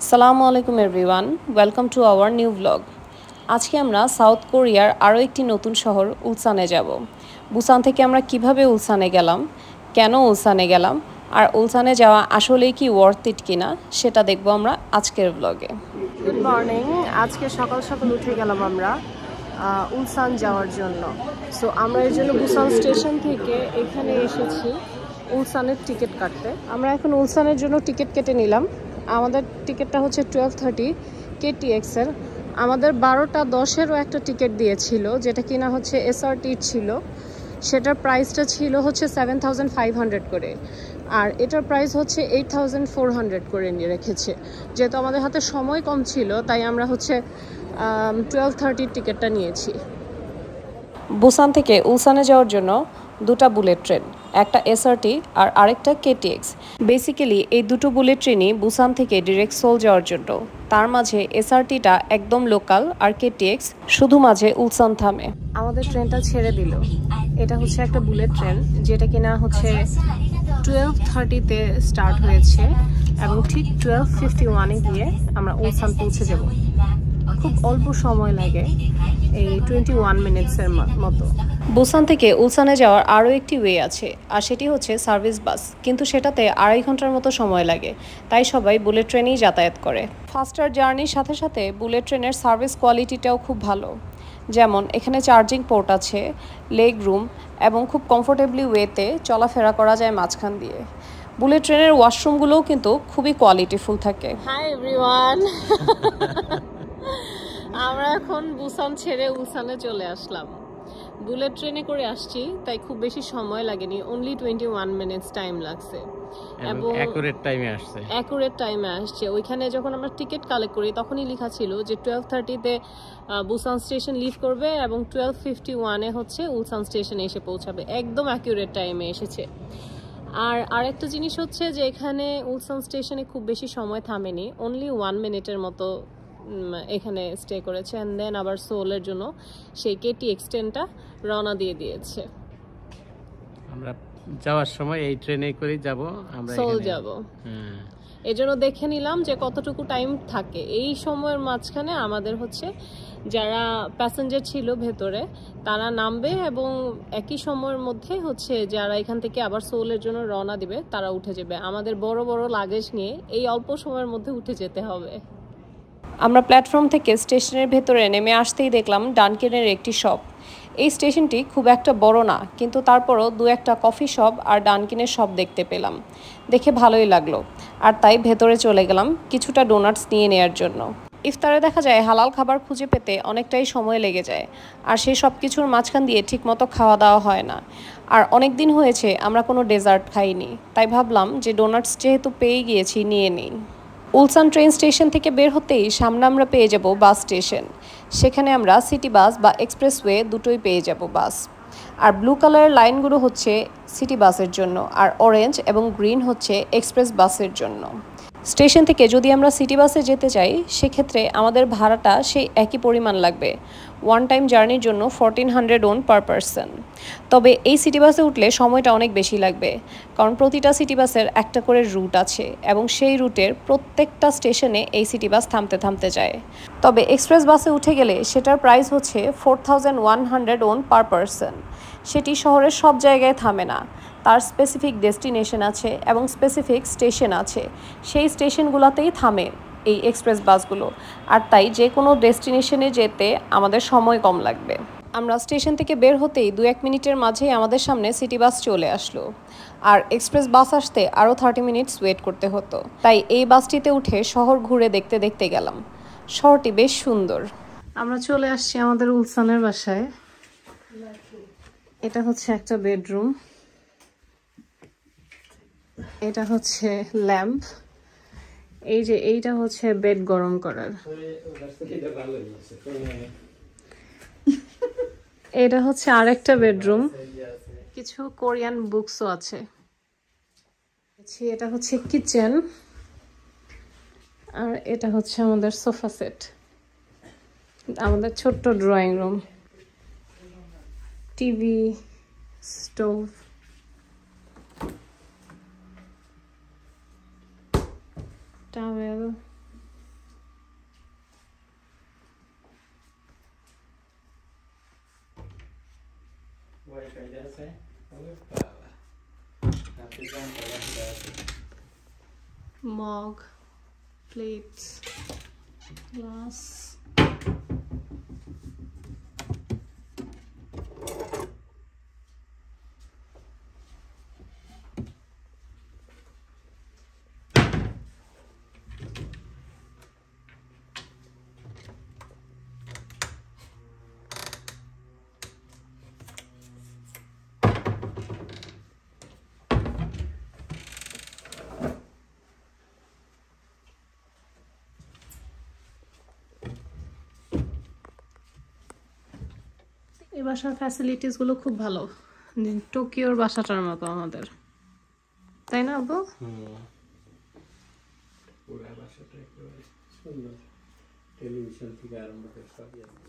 আসসালামু আলাইকুম everyone, welcome to our new blog. আজকে আমরা সাউথ কোরিয়ার আরও একটি নতুন শহর উলসানে যাব। বুসান থেকে আমরা কিভাবে উলসানে গেলাম, কেন উলসানে গেলাম, আর উলসানে যাওয়া আসলেই কি ওয়ার্থ ইট কিনা সেটা দেখব আমরা আজকের ব্লগে। গুড মর্নিং, আজকে সকাল সকাল উঠে গেলাম আমরা উলসান যাওয়ার জন্য। সো আমরা এর জন্য বুসান স্টেশন থেকে এখানে এসেছি উলসানের টিকিট কাটতে। আমরা এখন উলসানের জন্য টিকিট কেটে নিলাম। আমাদের টিকিটটা হচ্ছে 12:30 KTX এর। আমাদের 12:10-এরও একটা টিকিট দিয়েছিল, যেটা কিনা হচ্ছে SRT ছিল। সেটার প্রাইসটা ছিল হচ্ছে 7,500 করে, আর এটার প্রাইস হচ্ছে 8,400 করে নিয়ে রেখেছে। যেহেতু আমাদের হাতে সময় কম ছিল, তাই আমরা হচ্ছে 12:30 টিকিটটা নিয়েছি। বুসান থেকে উলসানে যাওয়ার জন্য দুটা বুলেট ট্রেন, একটা SRT আর আরেকটা KTX। বেসিক্যালি এই দুটো বুলেট ট্রেনই বুসান থেকে ডিরেক্ট সোল যাওয়ার জন্য। তার মাঝে SRTটা একদম লোকাল আর KTX শুধু মাঝে উলসান থামে। আমাদের ট্রেনটা ছেড়ে দিল। এটা হচ্ছে একটা বুলেট ট্রেন, যেটা কিনা হচ্ছে 12:30-তে স্টার্ট হয়েছে এবং ঠিক 12:51-এ গিয়ে আমরা উলসান পৌঁছে যাব। খুব অল্প সময় লাগে, এই 21 মিনিটসের মতো। বুসান থেকে উলসানে যাওয়ার আরও একটি ওয়ে আছে, আর সেটি হচ্ছে সার্ভিস বাস, কিন্তু সেটাতে 2.5 ঘন্টার মতো সময় লাগে। তাই সবাই বুলেট ট্রেনেই যাতায়াত করে। ফাস্টার জার্নির সাথে সাথে বুলেট ট্রেনের সার্ভিস কোয়ালিটিটাও খুব ভালো। যেমন এখানে চার্জিং পোর্ট আছে, লেগ রুম, এবং খুব কমফোর্টেবলি ওয়েতে চলাফেরা করা যায় মাঝখান দিয়ে। বুলেট ট্রেনের ওয়াশরুমগুলোও কিন্তু খুবই কোয়ালিটিফুল থাকে। হাই এভরিওয়ান, আমরা এখন বুসান ছেড়ে উলসানে চলে আসলাম। বুলেট ট্রেনে করে আসছি, তাই খুব বেশি সময় লাগেনি, অনলি 21 মিনিটস টাইম লাগছে এবং অ্যাকুরেট টাইমে আসছে। ওইখানে যখন আমরা টিকিট কালেক্ট করি তখনই লেখা ছিল যে 12:30-তে বুসান স্টেশন লিভ করবে এবং 12:51-এ হচ্ছে উলসান স্টেশনে এসে পৌঁছাবে। একদম অ্যাকুরেট টাইমে এসেছে। আর আরেকটা জিনিস হচ্ছে যে এখানে উলসান স্টেশনে খুব বেশি সময় থামেনি, অনলি 1 মিনিটের মতো এখানে স্টে করেছে, অ্যান্ড দেন আবার সোলের জন্য সেই KTX ট্রেনটা রওনা দিয়ে দিয়েছে। আমরা যাওয়ার সময় এই ট্রেনে করে যাব, আমরা সোল যাব। এজন্য দেখে নিলাম যে কতটুকু টাইম থাকে। এই সময়ের মাঝখানে আমাদের হচ্ছে যারা প্যাসেঞ্জার ছিল ভেতরে তারা নামবে, এবং একই সময়ের মধ্যে হচ্ছে যারা এখান থেকে আবার সোলের জন্য রওনা দিবে তারা উঠে যাবে। আমাদের বড় বড় লাগেজ নিয়ে এই অল্প সময়ের মধ্যে উঠে যেতে হবে। আমরা প্ল্যাটফর্ম থেকে স্টেশনের ভেতরে নেমে আসতেই দেখলাম ডানকিনের একটি শপ। এই স্টেশনটি খুব একটা বড় না, কিন্তু তারপরও দু একটা কফি শপ আর ডানকিনের শপ দেখতে পেলাম। দেখে ভালোই লাগলো, আর তাই ভেতরে চলে গেলাম কিছুটা ডোনাটস নিয়ে নেওয়ার জন্য। ইফতারে দেখা যায় হালাল খাবার খুঁজে পেতে অনেকটাই সময় লেগে যায়, আর সেই সব কিছুর মাঝখান দিয়ে ঠিকমতো খাওয়া দাওয়া হয় না। আর অনেক দিন হয়েছে আমরা কোনো ডেজার্ট খাইনি, তাই ভাবলাম যে ডোনাটস যেহেতু পেয়ে গিয়েছি নিয়ে নিই। উলসান ট্রেন স্টেশন থেকে বের হতেই সামনে আমরা পেয়ে যাব বাস স্টেশন। সেখানে আমরা সিটি বাস বা এক্সপ্রেসওয়ে দুটোই পেয়ে যাব বাস। আর ব্লু কালারের লাইনগুলো হচ্ছে সিটি বাসের জন্য, আর অরেঞ্জ এবং গ্রিন হচ্ছে এক্সপ্রেস বাসের জন্য। স্টেশন থেকে যদি আমরা সিটি বাসে যেতে চাই, সেক্ষেত্রে আমাদের ভাড়াটা সেই একই পরিমাণ লাগবে। ওয়ান টাইম জার্নির জন্য 1400 ওন পার পারসন। তবে এই সিটি বাসে উঠলে সময়টা অনেক বেশি লাগবে, কারণ প্রতিটা সিটি বাসের একটা করে রুট আছে, এবং সেই রুটের প্রত্যেকটা স্টেশনে এই সিটি বাস থামতে থামতে যায়। তবে এক্সপ্রেস বাসে উঠে গেলে সেটার প্রাইস হচ্ছে 4100 ওন পার পারসন। সেটি শহরের সব জায়গায় থামে না, তার স্পেসিফিক ডেস্টিনেশন আছে এবং স্পেসিফিক স্টেশন আছে। সেই স্টেশনগুলোতেই থামে এই এক্সপ্রেস বাসগুলো, আর তাই যে কোনো ডেস্টিনেশনে যেতে আমাদের সময় কম লাগবে। আমরা স্টেশন থেকে বের হতেই 2-1 মিনিটের মাঝেই আমাদের সামনে সিটি বাস চলে আসলো, আর এক্সপ্রেস বাস আসতে আরও 30 মিনিটস ওয়েট করতে হতো। তাই এই বাসটিতে উঠে শহর ঘুরে দেখতে দেখতে গেলাম। শহরটি বেশ সুন্দর। আমরা চলে আসছি আমাদের উলসানের বাসায়। এটা হচ্ছে একটা বেডরুম, এটা হচ্ছে ল্যাম্প, এই যে এইটা হচ্ছে বেড গরম করার, এটা হচ্ছে আরেকটা বেডরুম, কিছু কোরিয়ান বুকসও আছে। এটা হচ্ছে কিচেন, আর এটা হচ্ছে আমাদের সোফা সেট, আমাদের ছোট্ট drawing room, TV, stove, towel, mug, plates, glass. এই বাসার ফ্যাসিলিটিস গুলো খুব ভালো, টোকিওর বাসাটার মতো আমাদের, তাই না আব্বু?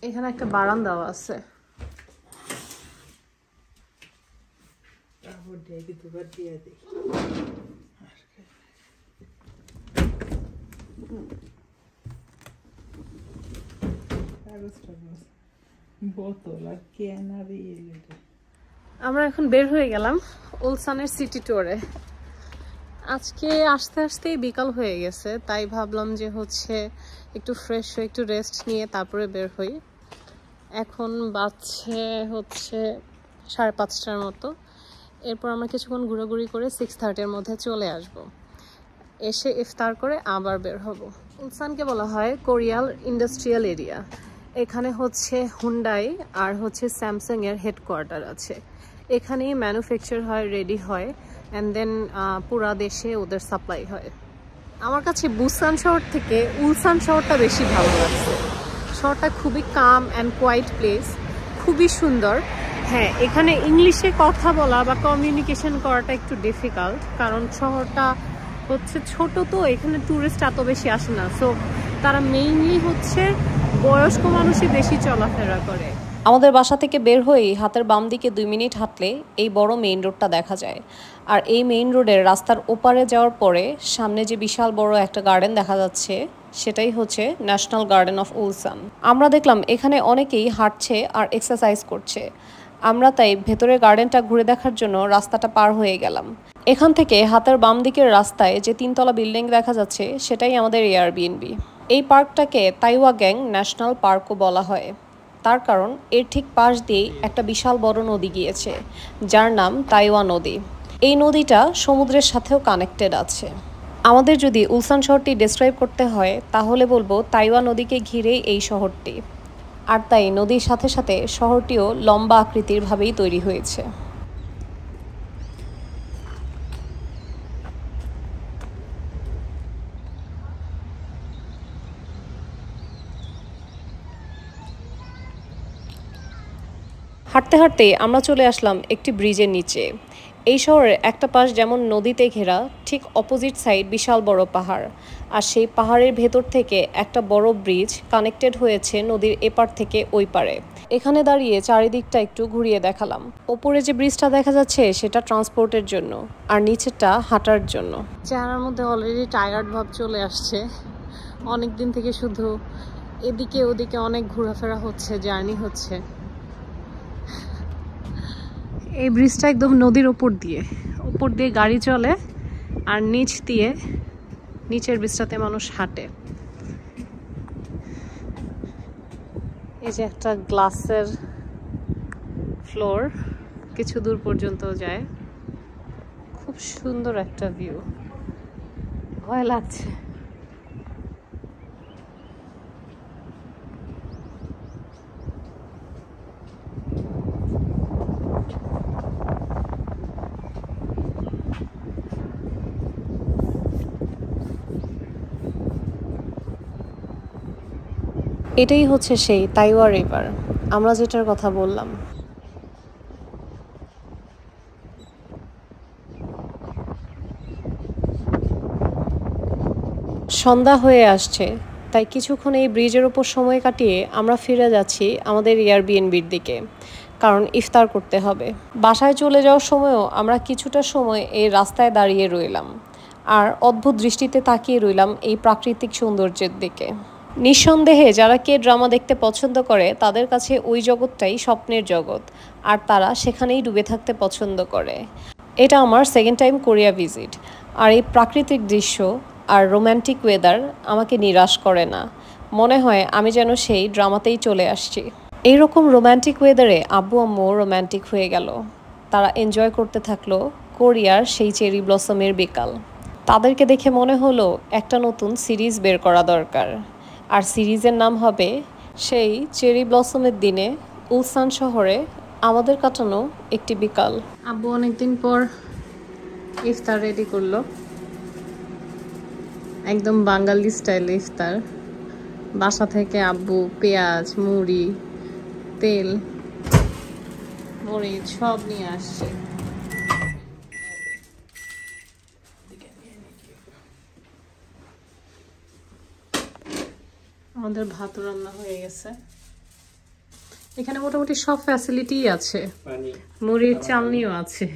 এখানে একটা বারান্দাও আছে। আমরা এখন বের হয়ে গেলাম উলসানের সিটি ট্যুরে। আজকে আসতে আসতেই বিকাল হয়ে গেছে, তাই ভাবলাম যে হচ্ছে একটু ফ্রেশ হয়ে একটু রেস্ট নিয়ে তারপরে বের হই। এখন বাজছে হচ্ছে 5:30টার মতো। এরপর আমরা কিছুক্ষণ ঘোরাঘুরি করে 6:30-এর মধ্যে চলে আসব, এসে ইফতার করে আবার বের হব। উলসানকে বলা হয় কোরিয়াল ইন্ডাস্ট্রিয়াল এরিয়া। এখানে হচ্ছে হুন্ডাই আর হচ্ছে স্যামসাং এর হেডকোয়ার্টার আছে। এখানেই ম্যানুফ্যাকচার হয়, রেডি হয়, অ্যান্ড দেন পুরা দেশে ওদের সাপ্লাই হয়। আমার কাছে বুসান শহর থেকে উলসান শহরটা বেশি ভালো লাগছে। শহরটা খুবই কাম অ্যান্ড কোয়াইট প্লেস, খুবই সুন্দর। হ্যাঁ, এখানে ইংলিশে কথা বলা বা কমিউনিকেশন করাটা একটু ডিফিকাল্ট, কারণ শহরটা হচ্ছে ছোট, তো এখানে ট্যুরিস্ট এত বেশি আসে না। সো তারা মেইনলি হচ্ছে বয়স্ক মানুষই বেশি চলাফেরা করে। আমাদের বাসা থেকে বের হয়েই হাতের বাম দিকে 2 মিনিট হাঁটলে এই বড় মেইন রোডটা দেখা যায়। আর এই মেইন রোডের রাস্তার ওপারে যাওয়ার পরে সামনে যে বিশাল বড় একটা গার্ডেন দেখা যাচ্ছে, সেটাই হচ্ছে ন্যাশনাল গার্ডেন অফ উলসান। আমরা দেখলাম এখানে অনেকেই হাঁটছে আর এক্সারসাইজ করছে। আমরা তাই ভেতরের গার্ডেনটা ঘুরে দেখার জন্য রাস্তাটা পার হয়ে গেলাম। এখান থেকে হাতের বাম দিকের রাস্তায় যে 3তলা বিল্ডিং দেখা যাচ্ছে, সেটাই আমাদের এয়ারবিএনবি। এই পার্কটাকে তাইওয়া গ্যাং ন্যাশনাল পার্কও বলা হয়, তার কারণ এর ঠিক পাশ দিয়েই একটা বিশাল বড় নদী গিয়েছে, যার নাম তাইওয়া নদী। এই নদীটা সমুদ্রের সাথেও কানেক্টেড আছে। আমাদের যদি উলসান শহরটি ডেসক্রাইব করতে হয়, তাহলে বলবো তাইওয়া নদীকে ঘিরেই এই শহরটি। আর তাই নদীর সাথে সাথে শহরটিও লম্বা আকৃতির ভাবেই তৈরি হয়েছে। হাঁটতে হাঁটতে আমরা চলে আসলাম একটি ব্রিজের নিচে। এই শহরের একটা পাশ যেমন নদীতে ঘেরা, ঠিক অপোজিট সাইড বিশাল বড় পাহাড়। আর সেই পাহাড়ের ভেতর থেকে একটা বড় ব্রিজ কানেক্টেড হয়েছে নদীর এপার থেকে ওই পারে। এখানে দাঁড়িয়ে চারিদিকটা একটু ঘুরিয়ে দেখালাম। ওপরে যে ব্রিজটা দেখা যাচ্ছে সেটা ট্রান্সপোর্টের জন্য, আর নিচেরটা হাঁটার জন্য। চেহারার মধ্যে অলরেডি টায়ার্ড ভাব চলে আসছে। অনেক দিন থেকে শুধু এদিকে ওদিকে অনেক ঘোরাফেরা হচ্ছে, জার্নি হচ্ছে। এই ব্রিজটা একদম নদীর উপর দিয়ে গাড়ি চলে, আর নিচের ব্রিজটাতে মানুষ হাঁটে। এই যে একটা গ্লাসের ফ্লোর, কিছু দূর পর্যন্ত যায়। খুব সুন্দর একটা ভিউ, ভয় লাগছে। এটাই হচ্ছে সেই তাইওয়া রিভার, আমরা যেটার কথা বললাম। সন্ধ্যা হয়ে আসছে, তাই কিছুক্ষণ এই ব্রিজের উপর সময় কাটিয়ে আমরা ফিরে যাচ্ছি আমাদের এয়ারবিএনবির দিকে, কারণ ইফতার করতে হবে। বাসায় চলে যাওয়ার সময়ও আমরা কিছুটা সময় এই রাস্তায় দাঁড়িয়ে রইলাম, আর অদ্ভুত দৃষ্টিতে তাকিয়ে রইলাম এই প্রাকৃতিক সৌন্দর্যের দিকে। নিঃসন্দেহে যারা ড্রামা দেখতে পছন্দ করে, তাদের কাছে ওই জগৎটাই স্বপ্নের জগৎ, আর তারা সেখানেই ডুবে থাকতে পছন্দ করে। এটা আমার সেকেন্ড টাইম কোরিয়া ভিজিট, আর এই প্রাকৃতিক দৃশ্য আর রোম্যান্টিক ওয়েদার আমাকে নিরাশ করে না। মনে হয় আমি যেন সেই ড্রামাতেই চলে আসছি। এইরকম রোম্যান্টিক ওয়েদারে আব্বু আম্মু রোম্যান্টিক হয়ে গেল। তারা এনজয় করতে থাকলো কোরিয়ার সেই চেরি ব্লসমের বিকাল। তাদেরকে দেখে মনে হলো একটা নতুন সিরিজ বের করা দরকার, আর সিরিজের নাম হবে সেই চেরি ব্লসমের দিনে উলসান শহরে আমাদের কাটানো একটি বিকাল। আব্বু অনেকদিন পর ইফতার রেডি করলো, একদম বাঙালি স্টাইল ইফতার। বাসা থেকে আব্বু পেঁয়াজ, মুড়ি, তেল, মরিচ সব নিয়ে আসছে। আমাদের ভাত রান্না হয়ে গেছে। এখানে মোটামুটি সব ফ্যাসিলিটি আছে, মুড়ির চালনিও আছে।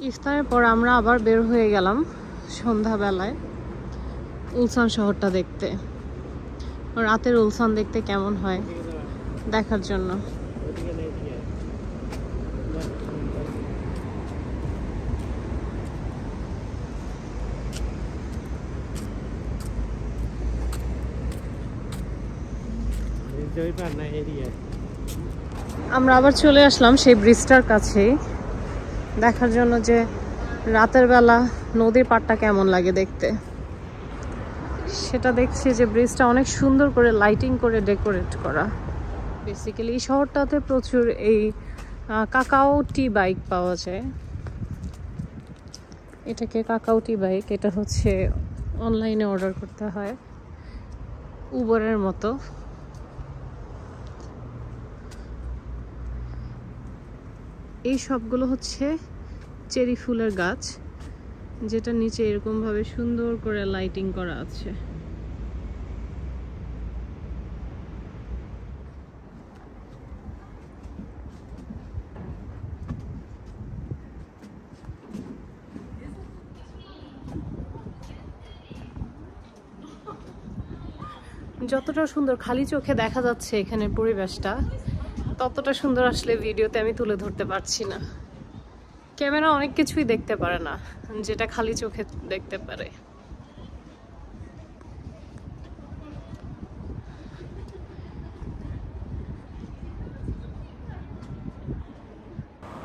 ইফতারের পর আমরা আবার বের হয়ে গেলাম সন্ধ্যাবেলায় উলসান শহরটা দেখতে, রাতের উলসান দেখতে কেমন হয় দেখার জন্য। আমরা আবার চলে আসলাম সেই ব্রিজটার কাছে দেখার জন্য যে রাতের বেলা নদীর পাড়টা কেমন লাগে দেখতে। সেটা দেখছি যে ব্রিজটা অনেক সুন্দর করে লাইটিং করে ডেকোরেট করা। বেসিক্যালি এই শহরটাতে প্রচুর এই কাকাও টি বাইক পাওয়া যায়। এটাকে কাকাও টি বাইক, এটা হচ্ছে অনলাইনে অর্ডার করতে হয়, উবারের মতো। এই সবগুলো হচ্ছে চেরি ফুলের গাছ, যেটা নিচে এরকম ভাবে সুন্দর করে লাইটিং করা আছে। যতটা সুন্দর খালি চোখে দেখা যাচ্ছে এখানের পরিবেশটা, ততটা সুন্দর আসলে ভিডিওতে আমি তুলে ধরতে পারছি না। ক্যামেরা অনেক কিছুই দেখতে পারে না যেটা খালি চোখে দেখতে পারে।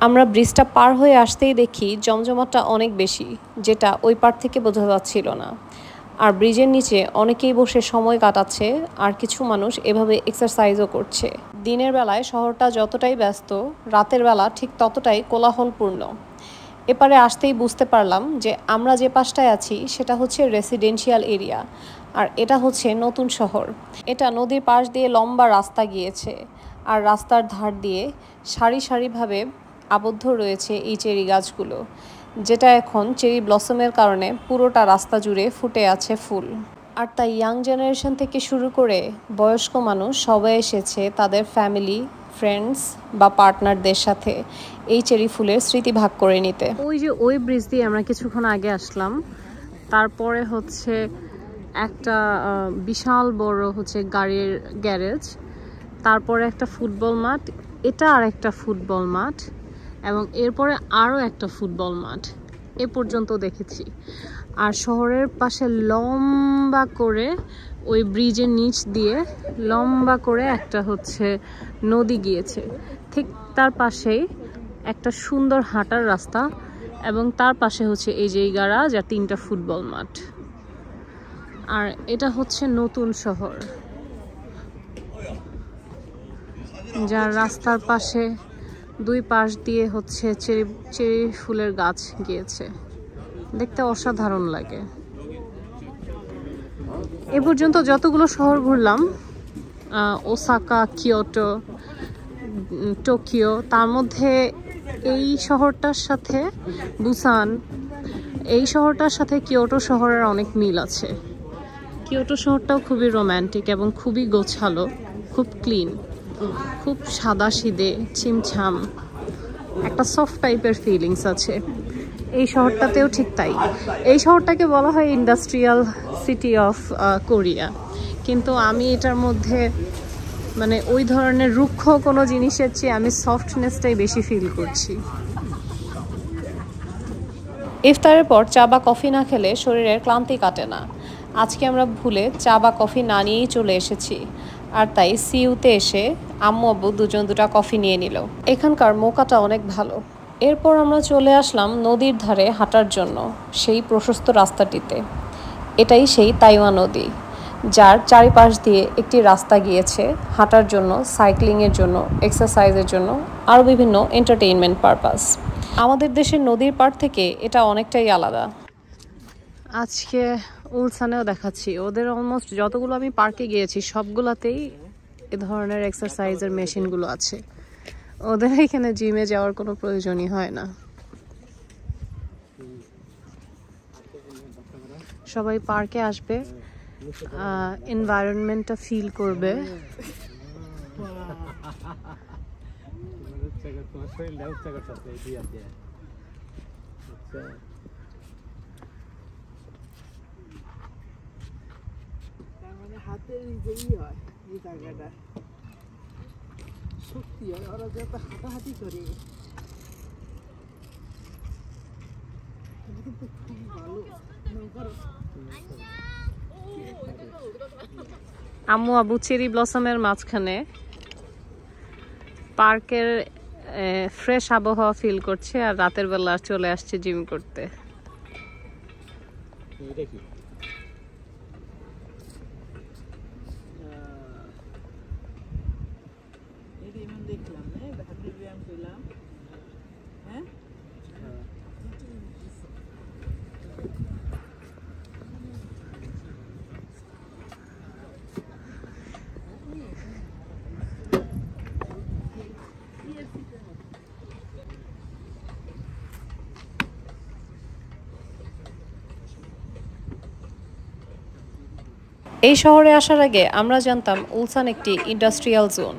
আমরা ব্রিজটা পার হয়ে আসতেই দেখি জমজমাটটা অনেক বেশি, যেটা ওই পার থেকে বোঝা যাচ্ছিল না। আর ব্রিজের নিচে অনেকেই বসে সময় কাটাচ্ছে, আর কিছু মানুষ এভাবে এক্সারসাইজও করছে। দিনের বেলায় শহরটা যতটাই ব্যস্ত, রাতের বেলা ঠিক ততটাই কোলাহলপূর্ণ। এপারে আসতেই বুঝতে পারলাম যে আমরা যে পাশটায় আছি সেটা হচ্ছে রেসিডেন্সিয়াল এরিয়া, আর এটা হচ্ছে নতুন শহর। এটা নদীর পাশ দিয়ে লম্বা রাস্তা গিয়েছে, আর রাস্তার ধার দিয়ে সারি সারিভাবে আবদ্ধ রয়েছে এই চেরি গাছগুলো, যেটা এখন চেরি ব্লসমের কারণে পুরোটা রাস্তা জুড়ে ফুটে আছে ফুল। আর তাই ইয়াং জেনারেশন থেকে শুরু করে বয়স্ক মানুষ সবাই এসেছে তাদের ফ্যামিলি, ফ্রেন্ডস বা পার্টনারদের সাথে এই চেরি ফুলের স্মৃতি ভাগ করে নিতে। ওই ব্রিজ দিয়ে আমরা কিছুক্ষণ আগে আসলাম। তারপরে হচ্ছে একটা বিশাল বড় হচ্ছে গাড়ির গ্যারেজ, তারপরে একটা ফুটবল মাঠ, এটা আর একটা ফুটবল মাঠ, এবং এরপরে আরও একটা ফুটবল মাঠ এ পর্যন্ত দেখেছি। আর শহরের পাশে লম্বা করে ওই ব্রিজের নিচ দিয়ে লম্বা করে একটা হচ্ছে নদী গিয়েছে, ঠিক তার পাশেই একটা সুন্দর হাঁটার রাস্তা, এবং তার পাশে হচ্ছে এই যে গাড়া যা 3টা ফুটবল মাঠ। আর এটা হচ্ছে নতুন শহর, যার রাস্তার পাশে দুই পাশ দিয়ে হচ্ছে চেরি ফুলের গাছ গিয়েছে, দেখতে অসাধারণ লাগে। এ পর্যন্ত যতগুলো শহর ঘুরলাম, ওসাকা, কিয়োটো, টোকিও, তার মধ্যে এই শহরটার সাথে বুসান, এই শহরটার সাথে কিয়োটো শহরের অনেক মিল আছে। কিয়োটো শহরটাও খুবই রোম্যান্টিক এবং খুবই গোছালো, খুব ক্লিন, খুব সাদাসিধে, ছিমছাম, একটা সফট টাইপের ফিলিংস আছে। এই শহরটাতেও ঠিক তাই। এই শহরটাকে বলা হয় ইন্ডাস্ট্রিয়াল সিটি অফ কোরিয়া, কিন্তু আমি এটার মধ্যে মানে ওই ধরনের রুক্ষ কোনো জিনিসের চেয়ে আমি সফটনেসটাই বেশি ফিল করছি। ইফতারের পর চা বা কফি না খেলে শরীরের ক্লান্তি কাটে না। আজকে আমরা ভুলে চা বা কফি না নিয়েই চলে এসেছি, আর তাই সিইউতে এসে আম্মু আব্বু দুজন দুটা কফি নিয়ে নিল। এখানকার মোকাটা অনেক ভালো। এরপর আমরা চলে আসলাম নদীর ধারে হাঁটার জন্য, সেই প্রশস্ত রাস্তাটিতে। এটাই সেই তাইওয়া নদী, যার চারিপাশ দিয়ে একটি রাস্তা গিয়েছে হাঁটার জন্য, সাইক্লিংয়ের জন্য, এক্সারসাইজের জন্য, আরও বিভিন্ন এন্টারটেইনমেন্ট পারপাস। আমাদের দেশের নদীর পাড় থেকে এটা অনেকটাই আলাদা। আজকে উলসানেও দেখাচ্ছি, ওদের অলমোস্ট যতগুলো আমি পার্কে গিয়েছি সবগুলাতেই এ ধরনের এক্সারসাইজের মেশিনগুলো আছে। ওদের এখানে জিমে যাওয়ার কোনো প্রয়োজনই হয় না। সবাই পার্কে আসবে, এনভায়রনমেন্টটা ফিল করবে। হাতের হয় এই জায়গাটা সত্যি হয়, ওরা যত হাঁটাহাঁটি করে কিন্তু খুব ভালো। আম্মু আবু চেরি ব্লসমের মাঝখানে পার্কের ফ্রেশ আবহাওয়া ফিল করছে, আর রাতের বেলা চলে আসছে জিম করতে। দেখলাম হাতের ব্যায়াম করলাম। হ্যাঁ এই শহরে আসার আগে আমরা জানতাম উলসান একটি ইন্ডাস্ট্রিয়াল জোন,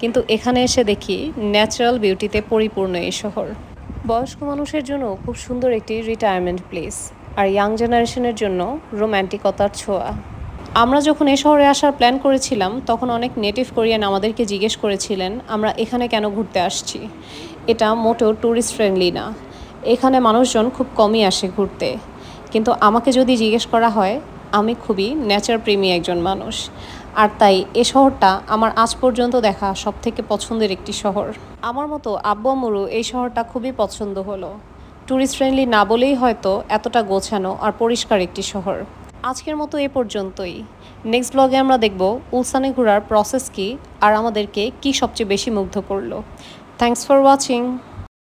কিন্তু এখানে এসে দেখি ন্যাচারাল বিউটিতে পরিপূর্ণ এই শহর। বয়স্ক মানুষের জন্য খুব সুন্দর একটি রিটায়ারমেন্ট প্লেস, আর ইয়াং জেনারেশনের জন্য রোম্যান্টিকতার ছোঁয়া। আমরা যখন এই শহরে আসার প্ল্যান করেছিলাম তখন অনেক নেটিভ কোরিয়ান আমাদেরকে জিজ্ঞেস করেছিলেন আমরা এখানে কেন ঘুরতে আসছি। এটা মোটেও ট্যুরিস্ট ফ্রেন্ডলি না, এখানে মানুষজন খুব কমই আসে ঘুরতে। কিন্তু আমাকে যদি জিজ্ঞেস করা হয়, আমি খুবই নেচার প্রেমী একজন মানুষ, আর তাই এ শহরটা আমার আজ পর্যন্ত দেখা সবথেকে পছন্দের একটি শহর। আমার মতো আব্বু আম্মুরও এই শহরটা খুবই পছন্দ হলো। ট্যুরিস্ট ফ্রেন্ডলি না বলেই হয়তো এতটা গোছানো আর পরিষ্কার একটি শহর। আজকের মতো এ পর্যন্তই। নেক্সট ব্লগে আমরা দেখব উলসানে ঘোরার প্রসেস কী, আর আমাদেরকে কী সবচেয়ে বেশি মুগ্ধ করলো। Thanks for watching.